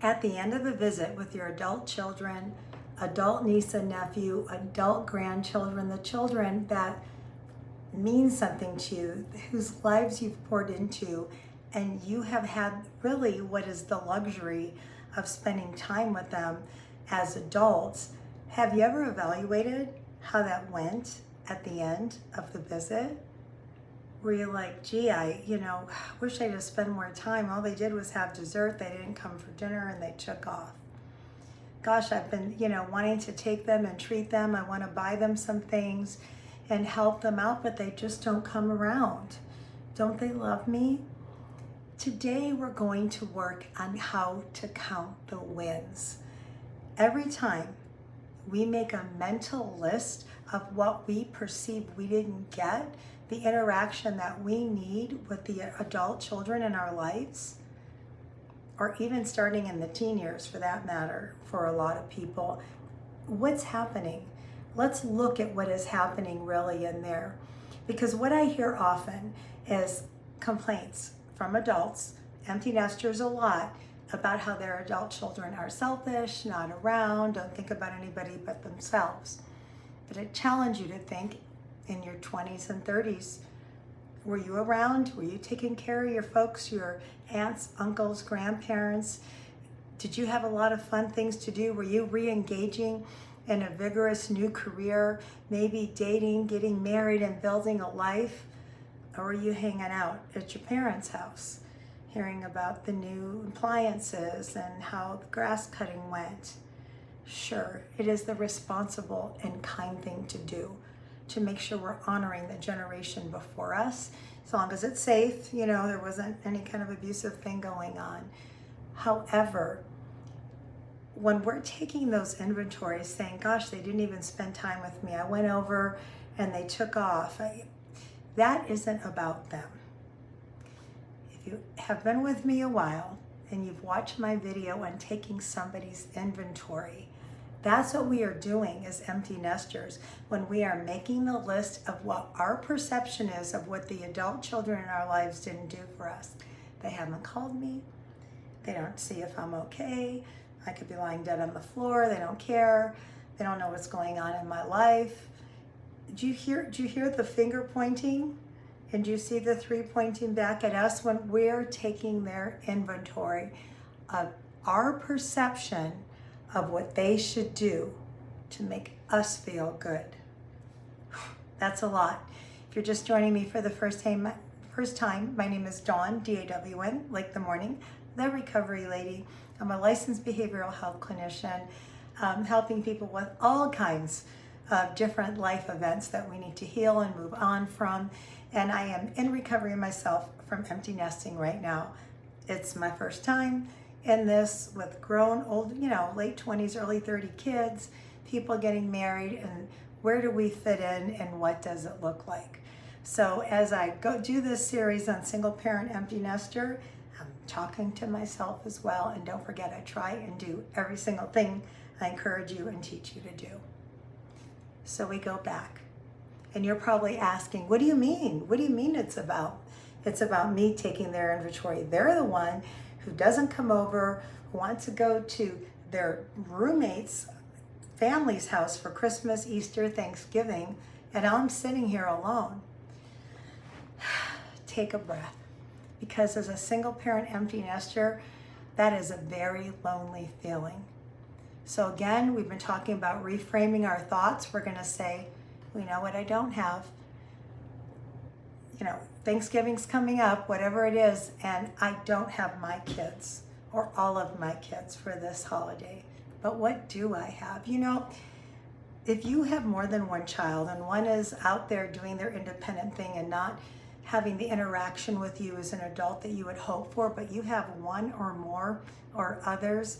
At the end of the visit with your adult children, adult niece and nephew, adult grandchildren, the children that mean something to you, whose lives you've poured into, and you have had really what is the luxury of spending time with them as adults, have you ever evaluated how that went at the end of the visit? Where you're like, gee, I wish I just spent more time. All they did was have dessert. They didn't come for dinner and they took off. Gosh, I've been, wanting to take them and treat them. I want to buy them some things and help them out, but they just don't come around. Don't they love me? Today, we're going to work on how to count the wins. Every time we make a mental list of what we perceive we didn't get, the interaction that we need with the adult children in our lives, or even starting in the teen years for that matter, for a lot of people, what's happening? Let's look at what is happening really in there. Because what I hear often is complaints from adults, empty nesters a lot, about how their adult children are selfish, not around, don't think about anybody but themselves. But I challenge you to think in your 20s and 30s, were you around? Were you taking care of your folks, your aunts, uncles, grandparents? Did you have a lot of fun things to do? Were you re-engaging in a vigorous new career, maybe dating, getting married, and building a life? Or were you hanging out at your parents' house, hearing about the new appliances and how the grass cutting went? Sure, it is the responsible and kind thing to do, to make sure we're honoring the generation before us, as long as it's safe, there wasn't any kind of abusive thing going on. However, when we're taking those inventories, saying, gosh, they didn't even spend time with me, I went over and they took off, that isn't about them. If you have been with me a while and you've watched my video on taking somebody's inventory, that's what we are doing as empty nesters when we are making the list of what our perception is of what the adult children in our lives didn't do for us. They haven't called me. They don't see if I'm okay. I could be lying dead on the floor. They don't care. They don't know what's going on in my life. Do you hear the finger pointing? And do you see the three pointing back at us when we're taking their inventory of our perception of what they should do to make us feel good? That's a lot. If you're just joining me for the first time, my name is Dawn, D-A-W-N, like the morning, the recovery lady. I'm a licensed behavioral health clinician, helping people with all kinds of different life events that we need to heal and move on from. And I am in recovery myself from empty nesting right now. It's my first time in this with grown, old, late 20s, early 30 kids, people getting married, and where do we fit in and what does it look like? So as I go do this series on single parent empty nester, I'm talking to myself as well. And don't forget, I try and do every single thing I encourage you and teach you to do. So we go back. And you're probably asking, what do you mean? What do you mean it's about? It's about me taking their inventory. They're the one who doesn't come over, who wants to go to their roommate's family's house for Christmas, Easter, Thanksgiving, and I'm sitting here alone. Take a breath. Because as a single parent empty nester, that is a very lonely feeling. So again, we've been talking about reframing our thoughts. We're going to say, we know what I don't have. Thanksgiving's coming up, whatever it is, and I don't have my kids or all of my kids for this holiday. But what do I have? If you have more than one child and one is out there doing their independent thing and not having the interaction with you as an adult that you would hope for, but you have one or more or others,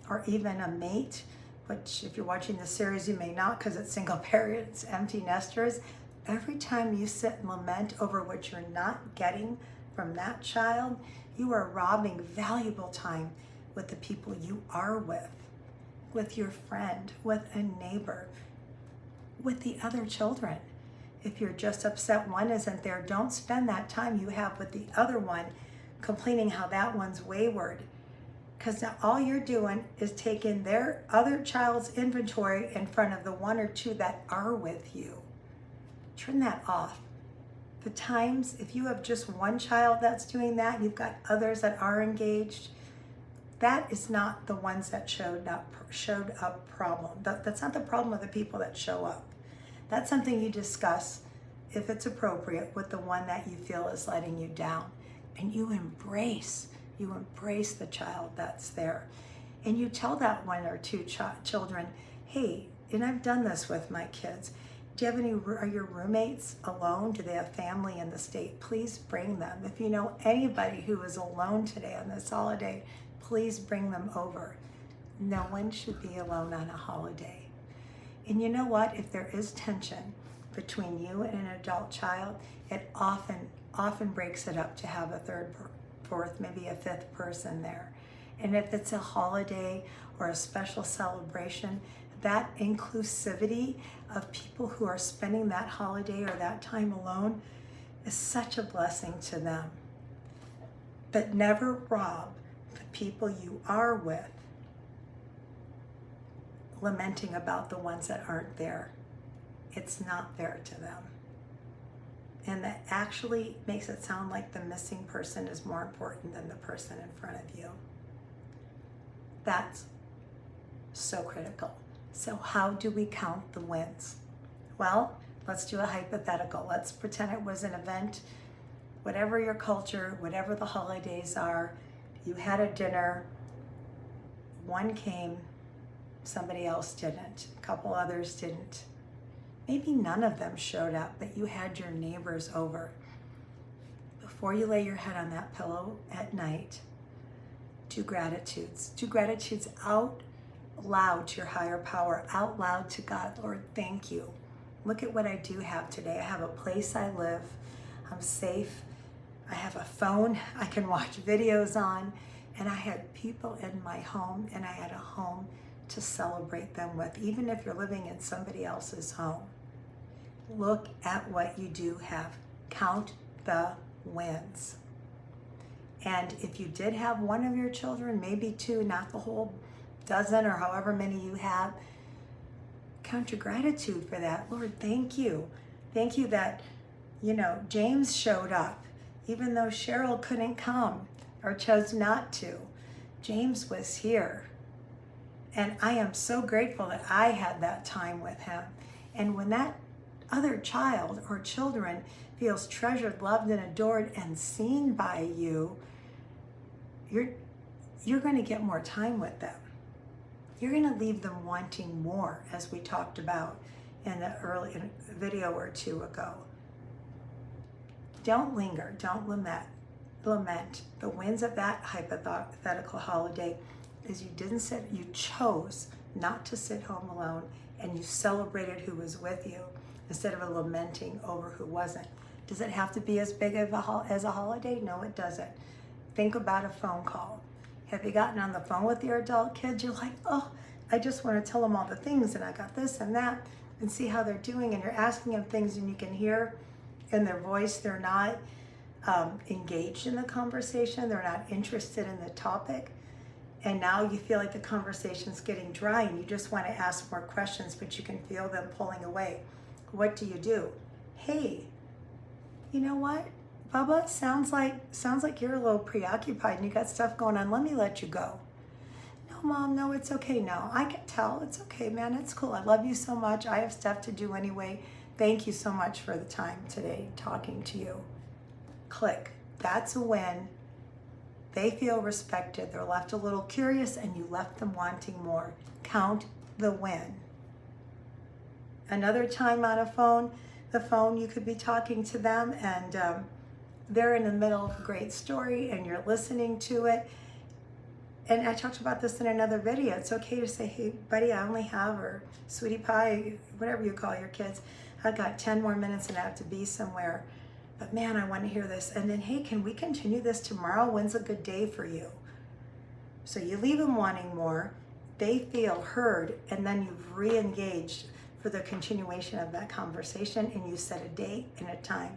or even a mate, which if you're watching the series, you may not because it's single parents, empty nesters. Every time you sit and lament over what you're not getting from that child, you are robbing valuable time with the people you are with your friend, with a neighbor, with the other children. If you're just upset one isn't there, don't spend that time you have with the other one complaining how that one's wayward. Because now all you're doing is taking their other child's inventory in front of the one or two that are with you. Turn that off. The times, if you have just one child that's doing that, and you've got others that are engaged, that is not the ones that showed up problem. That's not the problem of the people that show up. That's something you discuss, if it's appropriate, with the one that you feel is letting you down. And you embrace the child that's there. And you tell that one or two children, hey, and I've done this with my kids, do you have are your roommates alone? Do they have family in the state? Please bring them. If you know anybody who is alone today on this holiday, please bring them over. No one should be alone on a holiday. And you know what? If there is tension between you and an adult child, it often breaks it up to have a third, fourth, maybe a fifth person there. And if it's a holiday or a special celebration, that inclusivity of people who are spending that holiday or that time alone is such a blessing to them. But never rob the people you are with lamenting about the ones that aren't there. It's not fair to them. And that actually makes it sound like the missing person is more important than the person in front of you. That's so critical. So how do we count the wins? Well, let's do a hypothetical. Let's pretend it was an event. Whatever your culture, whatever the holidays are, you had a dinner, one came, somebody else didn't, a couple others didn't. Maybe none of them showed up, but you had your neighbors over. Before you lay your head on that pillow at night, do gratitudes. Do gratitudes out loud to your higher power, out loud to God. Lord, thank you. Look at what I do have today. I have a place I live. I'm safe. I have a phone I can watch videos on. And I had people in my home, and I had a home to celebrate them with, even if you're living in somebody else's home. Look at what you do have. Count the wins. And if you did have one of your children, maybe two, not the whole dozen or however many you have, count your gratitude for that. Lord, thank you. Thank you that, James showed up, even though Cheryl couldn't come or chose not to. James was here. And I am so grateful that I had that time with him. And when that other child or children feels treasured, loved, and adored and seen by you, you're going to get more time with them. You're going to leave them wanting more, as we talked about in a video or two ago. Don't linger. Don't lament. The wins of that hypothetical holiday is you chose not to sit home alone, and you celebrated who was with you instead of lamenting over who wasn't. Does it have to be as big of as a holiday? No, it doesn't. Think about a phone call. Have you gotten on the phone with your adult kids? You're like, oh, I just want to tell them all the things, and I got this and that, and see how they're doing, and you're asking them things, and you can hear in their voice they're not engaged in the conversation, they're not interested in the topic, and now you feel like the conversation's getting dry, and you just want to ask more questions, but you can feel them pulling away. What do? Hey, you know what, Bubba, sounds like you're a little preoccupied and you got stuff going on. Let me let you go. No, Mom, no, it's okay now. I can tell. It's okay, man. It's cool. I love you so much. I have stuff to do anyway. Thank you so much for the time today talking to you. Click. That's a win. They feel respected. They're left a little curious, and you left them wanting more. Count the win. Another time on the phone, you could be talking to them, and they're in the middle of a great story, and you're listening to it. And I talked about this in another video. It's okay to say, hey, buddy, I only have, or sweetie pie, whatever you call your kids, I've got 10 more minutes and I have to be somewhere. But man, I want to hear this. And then, hey, can we continue this tomorrow? When's a good day for you? So you leave them wanting more. They feel heard, and then you've re-engaged for the continuation of that conversation, and you set a date and a time.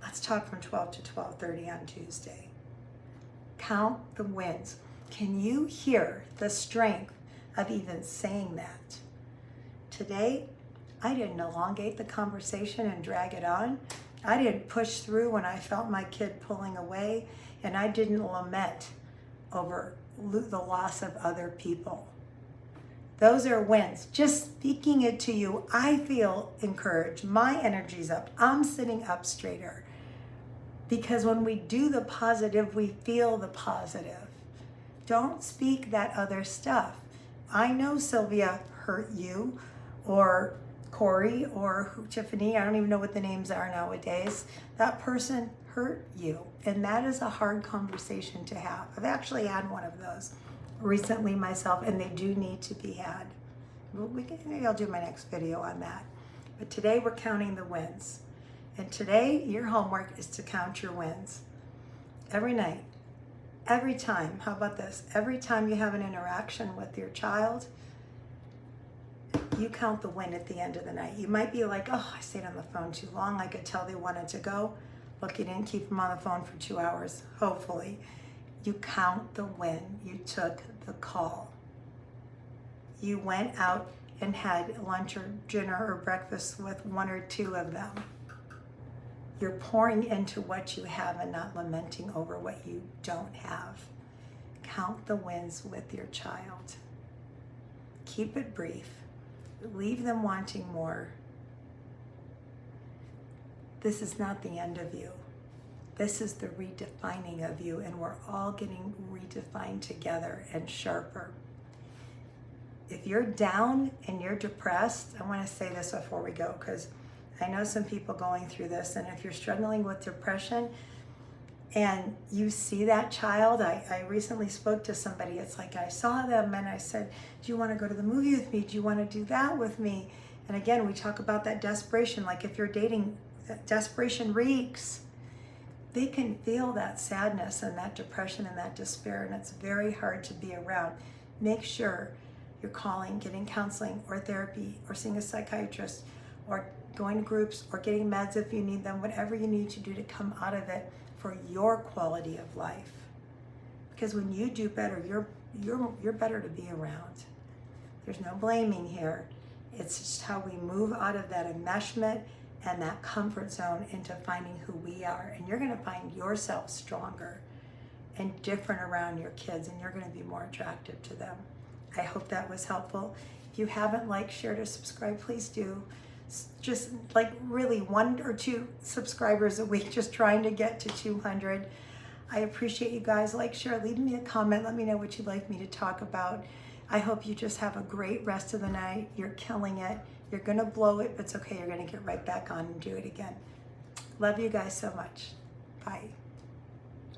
Let's talk from 12 to 12:30 on Tuesday. Count the wins. Can you hear the strength of even saying that? Today, I didn't elongate the conversation and drag it on. I didn't push through when I felt my kid pulling away, and I didn't lament over the loss of other people. Those are wins. Just speaking it to you, I feel encouraged. My energy's up. I'm sitting up straighter. Because when we do the positive, we feel the positive. Don't speak that other stuff. I know Sylvia hurt you, or Corey, or Tiffany. I don't even know what the names are nowadays. That person hurt you. And that is a hard conversation to have. I've actually had one of those recently myself, and they do need to be had. Maybe I'll do my next video on that. But today we're counting the wins. And today your homework is to count your wins. Every night, every time. How about this? Every time you have an interaction with your child, you count the win at the end of the night. You might be like, oh, I stayed on the phone too long. I could tell they wanted to go. Look, you didn't keep them on the phone for 2 hours, hopefully. You count the win. You took the call. You went out and had lunch or dinner or breakfast with 1 or 2 of them. You're pouring into what you have and not lamenting over what you don't have. Count the wins with your child. Keep it brief. Leave them wanting more. This is not the end of you. This is the redefining of you, and we're all getting redefined together and sharper. If you're down and you're depressed, I want to say this before we go, because I know some people going through this, and if you're struggling with depression and you see that child, I recently spoke to somebody. It's like I saw them and I said, do you want to go to the movie with me? Do you want to do that with me? And again, we talk about that desperation. Like if you're dating, desperation reeks. They can feel that sadness and that depression and that despair, and it's very hard to be around. Make sure you're calling, getting counseling or therapy, or seeing a psychiatrist, or going to groups, or getting meds if you need them, whatever you need to do to come out of it for your quality of life. Because when you do better, you're better to be around. There's no blaming here. It's just how we move out of that enmeshment and that comfort zone into finding who we are. And you're going to find yourself stronger and different around your kids, and you're going to be more attractive to them. I hope that was helpful. If you haven't liked, shared, or subscribed, please do. Just like really 1 or 2 subscribers a week, just trying to get to 200. I appreciate you guys. Like, share, leave me a comment. Let me know what you'd like me to talk about. I hope you just have a great rest of the night. You're killing it. You're going to blow it, but it's okay. You're going to get right back on and do it again. Love you guys so much. Bye.